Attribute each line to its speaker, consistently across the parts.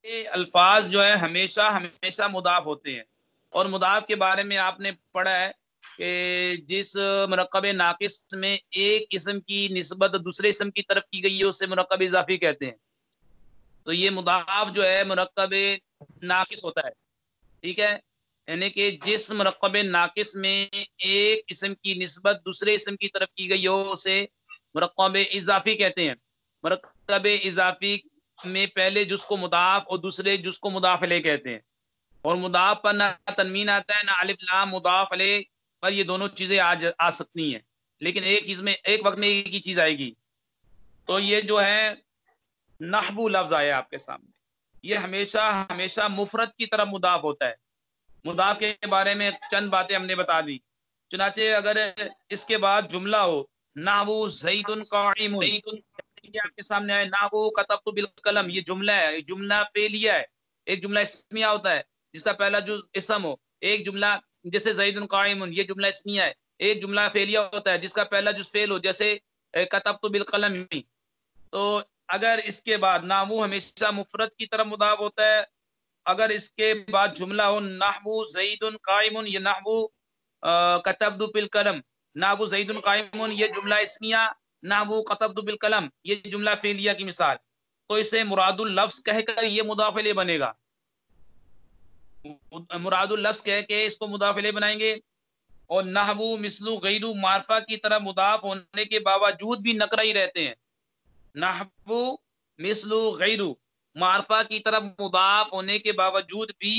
Speaker 1: ये अल्फाज जो है हमेशा हमेशा मुदाफ होते हैं। और मुदाफ के बारे में आपने पढ़ा है कि जिस मुरक्कब नाकिस में एक इसम की निस्बत दूसरे इसम की तरफ की गई है उसे मुरक्कब इजाफी कहते हैं। तो ये मुदाफ जो है मुरक्कब नाकिस होता है। ठीक है, यानी कि जिस मुरक्कब नाकिस में एक इसम की निस्बत दूसरे इसम की तरफ की गई हो उसे मुरक्कब इजाफी कहते हैं। मुरक्कब इजाफी में पहले जुज को मुदाफ और दूसरे जुज को मुदाफ अलैह कहते हैं। और मुदाफ पर ना तनवीन आता है ना अलिफ लाम, मुदाफ अलैह पर ये दोनों चीजें आ सकती हैं, लेकिन एक चीज में एक वक्त में एक ही चीज आएगी। तो ये जो है नहबू लफ्ज आया आपके सामने, ये हमेशा हमेशा मुफरत की तरफ मुदाफ होता है। मुदाफ के बारे में चंद बातें हमने बता दी। चुनाचे अगर इसके बाद जुमला हो, नाहू ज़ैदुन काइमुन, ये आपके सामने आए नाहू कतबतु बिल कलम, ये जुमला है, ये जुमला फेलिया है। एक जुमला इस्मिया होता है जिसका पहला जो इसम हो। एक जुमला जैसे ज़ैदुन काइमुन, ये जुमला इस्मिया है। एक जुमला फेलिया होता है जिसका पहला जुज फेल हो, जैसे कतबतु बिल कलम। तो अगर इसके बाद नाहू हमेशा मुफरत की तरफ मुदाफ होता है। अगर इसके बाद जुमला हो नहवु ज़ैदुन काइमुन, ये नहवु कतब्दु बिल कलम, नहवु ज़ैदुन काइमुन ये जुमला इस्मिया, नहवु कतब्दु बिल कलम ये जुमला फेलिया की मिसाल। तो इसे मुरादुल लफ्ज कहकर ये मुदाफ इलैह बनेगा। मुरादुल लफ्ज कह के इसको मुदाफ इलैह बनाएंगे। और नहवु मिसलु गैरु मारफा की तरह मुदाफ होने के बावजूद भी नकरा ही रहते हैं। नहवु मिसलु गैरु मारफा की तरफ मुदाफ होने के बावजूद भी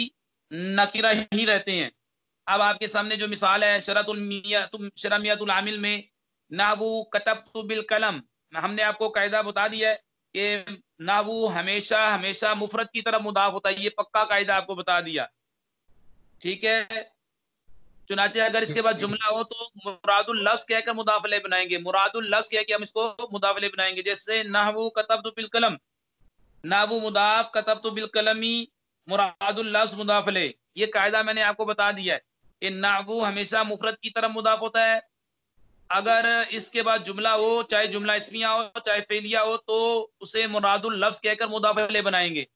Speaker 1: नकीरा ही रहते हैं। अब आपके सामने जो मिसाल है शरमियतुल आमिल में नावू कतबतु बिल कलम, हमने आपको कायदा बता दिया है कि नावू हमेशा हमेशा मुफरत की तरफ मुदाफ होता है, ये पक्का कायदा आपको बता दिया। ठीक है, चुनाचे अगर इसके बाद जुमला हो तो मुरादुल लफ्ज कहकर मुदाफ अलैह बनाएंगे। मुरादुल लफ्ज कह के हम इसको मुदाफ अलैह बनाएंगे। जैसे नहवू कतबतु बिल कलम, नावू मुदाफ कतबतु बिल कलमी मुरादुल लफ्ज मुदाफ अलैह। ये कायदा मैंने आपको बता दिया है कि नावू हमेशा मुफरत की तरफ मुदाफ होता है। अगर इसके बाद जुमला हो, चाहे जुमला इस्मिया हो चाहे फेलिया हो, तो उसे मुरादुल लफ्ज कहकर मुदाफ अलैह बनाएंगे।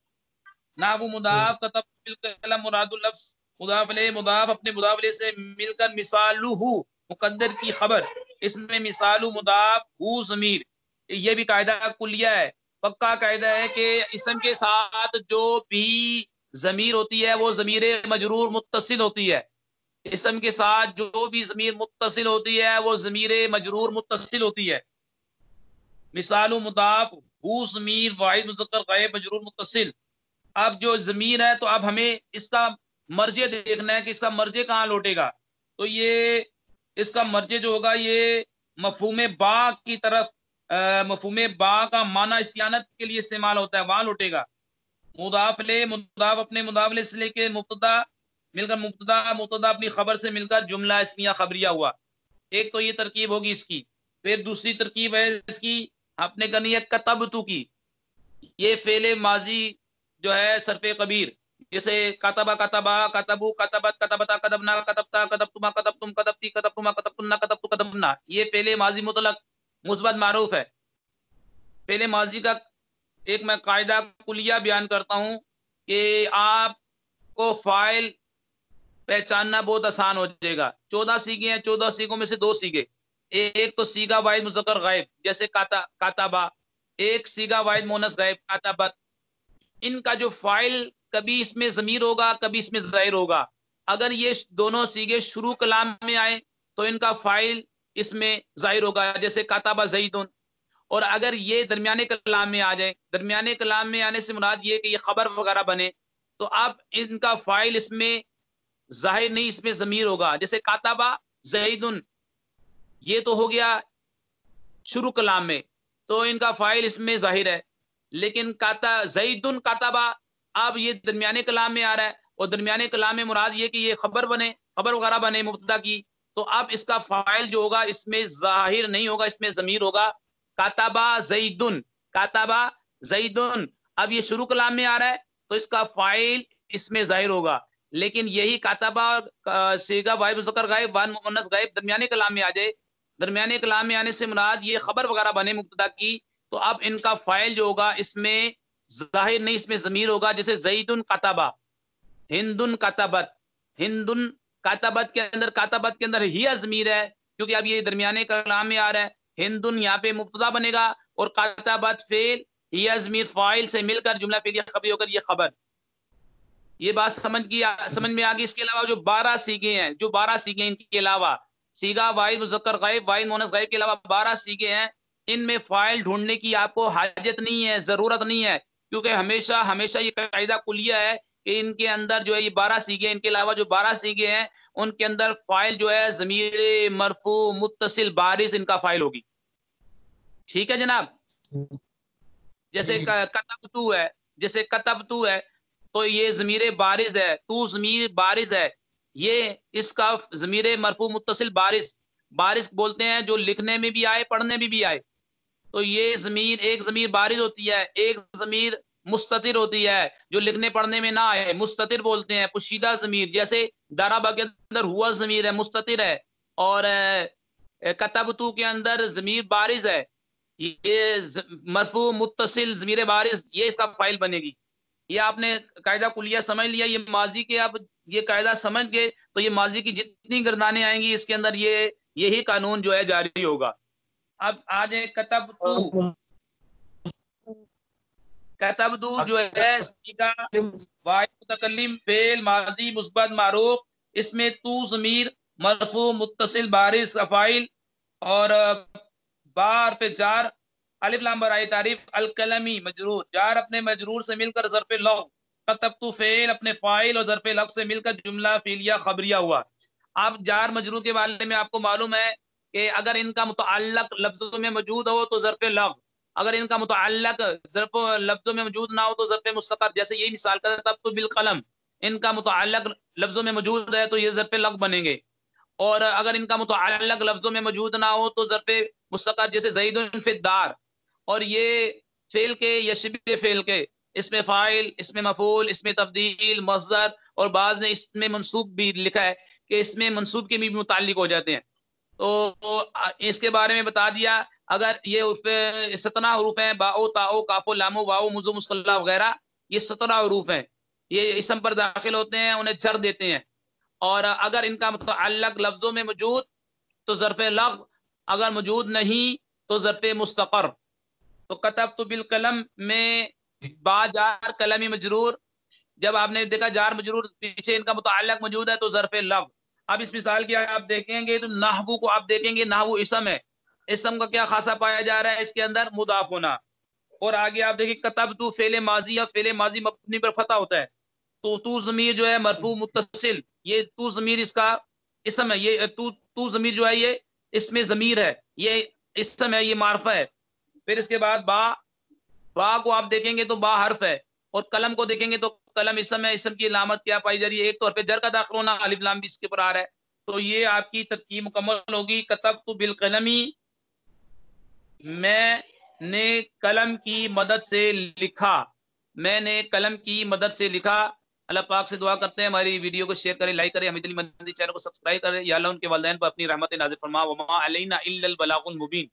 Speaker 1: नावू मुदाफ कतब बिल कलम मुरादुल लफ्ज मुदाफ अलैह, मुदाफ अपने मुदाफ अलैह से मिलकर मिसालुहु मुकद्दर की खबर, इसमें मिसालु मुदाफ हु ज़मीर। ये भी कायदा कुलिया है, पक्का कायदा है कि इसम के साथ जो भी जमीर होती है वो जमीर मजरूर मुत्तसिल होती है। इसम के साथ जो भी जमीर मुत्तसिल होती है वो जमीर मजरूर मुत्तसिल होती है। मिसालु मुदाफ हु जमीर वाहिद मुज़क्कर गायब मजरूर मुत्तसिल। अब जो जमीर है तो अब हमें इसका मर्जे देखना है कि इसका मर्जे कहाँ लौटेगा। तो ये इसका मर्जे जो होगा ये मफहूम बा की तरफ, मफहूम बा का माना इस्तियानत के लिए इस्तेमाल होता है, वहां लौटेगा। मुदाफ ले मुदाफ अपने मुदाफ से लेके मुब्तदा मिलकर मुब्तदा मुब्तदा अपनी खबर से मिलकर जुमला इस्मिया खबरिया हुआ। एक तो ये तरकीब होगी इसकी। फिर दूसरी तरकीब है इसकी, आपने करनी है कतबतु की। ये फेले माजी जो है सरफे कबीर, जैसे कतबा कतबा कतबू कतबत कतबता कतबना कतबता कतबतुमा कतबतुम कतबती कतबतुमा कतबतुन्ना कतबतु कतबना, ये फेले माजी मुतलक मुस्बत मारूफ है। फेले माजी का एक मैं कायदा कुलिया बयान करता हूं कि आपको फाइल पहचानना बहुत आसान हो जाएगा। 14 सीगे हैं, 14 सीगों में से 2 सीगे। एक तो सीगा वाहिद मुज़क्कर गायब जैसे काताबा, एक सीगा वाहिद मोनस गायब काताबत। इनका जो फाइल कभी इसमें जमीर होगा कभी इसमें जाहिर होगा। अगर ये दोनों सीगे शुरू कलाम में आए तो इनका फाइल इसमें जाहिर होगा, जैसे काताबा ज़ैदुन। और अगर ये दरमियाने कलाम में आ जाए, दरमियाने कलाम में आने से मुराद ये कि ये खबर वगैरह बने, तो अब इनका फाइल इसमें जाहिर नहीं इसमें जमीर होगा। जैसे काताबा ज़ैदुन, ये तो हो गया शुरू कलाम में, तो इनका फाइल इसमें जाहिर है। लेकिन काता ज़ैदुन काताबा, अब ये दरमियाने कलाम में आ रहा है और दरमियाने कलाम में मुराद ये कि ये खबर बने, खबर वगैरह बने मुब्तदा की, तो अब इसका फाइल जो होगा इसमें जाहिर नहीं होगा, इसमें जमीर होगा। काताबा ज़ैदुन, काताबा ज़ैदुन, अब ये शुरू कलाम में आ रहा है तो इसका फाइल इसमें जाहिर होगा। लेकिन यही काताबा सीगा वाहिद मुज़क्कर गायब वान मुअन्नस गायब दरमियाने कलाम में आ जाए, दरमियाने कलाम में आने से मुराद ये खबर वगैरह बने मुब्तदा की, तो अब इनका फाइल जो होगा इसमें जाहिर नहीं इसमें जमीर होगा, जैसे जईदुन कतबा, हिंदुन कतबत, हिंदुन काताबत के अंदर, काताबत के अंदर हिया जमीर है, क्योंकि अब ये दरमियाने कलाम में आ रहा है। हिंदुन यहाँ पे मुब्तदा बनेगा और काताबत फेल, हिया जमीर फाइल से मिलकर जुमला फेलिया खबरी होकर ये खबर। ये बात समझ में आ गई। इसके अलावा जो 12 सीगे हैं, जो 12 सीगे इनके अलावा, सीगा वाहिद मुज़क्कर गायब, वाहिद मुअन्नस गायब के अलावा 12 सीगे हैं, इनमें फाइल ढूंढने की आपको हाजत नहीं है, जरूरत नहीं है, क्योंकि हमेशा हमेशा ये कायदा कुलिया है कि इनके अंदर जो है ये 12 सीगे, इनके अलावा जो 12 सीगे हैं उनके अंदर फाइल जो है ज़मीर मरफू मुत्तसिल बारिस इनका फाइल होगी। ठीक है जनाब। जैसे कतबतू है, जैसे कतबतू है तो ये ज़मीर बारिज है, तू ज़मीर बारिज है, ये इसका ज़मीर मरफू मुत्तसिल बारिस, बारिस बोलते हैं जो लिखने में भी आए पढ़ने में भी आए। तो ये ज़मीर, एक ज़मीर बारिज होती है, एक ज़मीर मुस्ततिर होती है जो लिखने पढ़ने में ना आए, मुस्ततिर बोलते हैं, पुशीदा ज़मीर। जैसे दाराबा के अंदर हुआ ज़मीर है, मुस्ततिर है, और कतबतू के अंदर ज़मीर बारिज है, ये मरफू मुत्तसिल ज़मीर बारिज, ये इसका फाइल बनेगी। ये आपने कायदा कुलिया समझ लिया। ये माजी के आप ये कायदा समझ गए तो ये माजी की जितनी गर्दानें आएंगी इसके अंदर ये यही कानून जो है जारी होगा। अब आज कतबतू, कतबतू जो है सीगा वाहिद मुतकल्लिम फेल माजी मुस्बत मारूफ, इसमें तू ज़मीर मरफू मुत्तसिल बारिस का फाइल, और बार पे जार अलिफ लाम बराए तारीफ अल कलमी मजरूर, जार अपने मजरूर से मिलकर ज़र्फ़े लौ, कतबतू फेल अपने फाइल और ज़र्फ़े लग से मिलकर जुमला फिलिया खबरिया हुआ। अब जार मजरूर के बारे में आपको मालूम है कि अगर इनका मुतअल्लक लफ्ज़ों में मौजूद हो तो ज़र्फ़े लग, अगर इनका मुतअल्लक ज़र्फ़ लफ्ज़ों में मौजूद ना हो तो ज़र्फ़े मुस्तक़र। जैसे यही मिसाल कतबतू बिल कलम, इनका मुतअल्लक लफ्ज़ों में मौजूद है तो ये ज़र्फ़े लग बनेंगे, और अगर इनका मुतअल्लक लफ्ज़ों में मौजूद ना हो तो ज़र्फ़े मुस्तक़र, जैसे ज़ईदुन फ़िद्दार। और ये फेल के या शिबे फेल के, इसमें फाइल, इसमें मफूल, इसमें तब्दील, मस्दर, और बाज़ ने इसमें मंसूब भी लिखा है कि इसमें मंसूब के भी मुताल्लिक हो जाते हैं। तो इसके बारे में बता दिया। अगर ये 17 हरूफ हैं, बाओ ताओ काफो लामो वाओ मुज़ो मुस्कल्ला वगैरह, ये 17 हरूफ हैं, ये इसम पर दाखिल होते हैं, उन्हें जर देते हैं। और अगर इनका मुतअल्लक लफ्जों में मौजूद तो ज़र्फ़े लग, अगर मौजूद नहीं तो ज़र्फ़े मुस्तक़र। तो कतबतु बिल कलम में बा जार कलमी मजरूर, जब आपने देखा जार मजरूर पीछे इनका मुतअल्लक मौजूद है तो ज़र्फ़े लग। अब इस मिसाल की आप देखेंगे तो नहवु को आप देखेंगे, नहवु इसम है, इसम का क्या खासा पाया जा रहा है इसके अंदर, मुदाफ होना। और आगे आप देखिए कतबतु फेले माजी, या फेले माजी मबनी पर फता होता है, तो तू ज़मीर जो है मरफू मुत्तसिल, ये तू ज़मीर इसका इसम है, ये तू ज़मीर जो है ये इसमें ज़मीर है, ये इसम है, ये मारफा है। फिर इसके बाद बा, बा को आप देखेंगे तो बा हर्फ है, और कलम को देखेंगे तो कलम इसम है। इसम की अलामत क्या पाई जा रही है, एक तौर पे जर का दाखिल होना, अलिफ लाम भी इसके ऊपर आ रहा है। तो ये आपकी तरकीब मुकम्मल होगी। कतबतु बिल कलमी, मैंने कलम की मदद से लिखा, मैंने कलम की मदद से लिखा। अल्लाह पाक से दुआ करते हैं हमारी वीडियो को शेयर करें, लाइक करें, हमीद अली मंदी चैनल को सब्सक्राइब करें, या अल्लाह उनके वालिदैन पर अपनी रहमत नाज़िल फरमा। वमा अलैना इल्लल बलागुल मुबीन।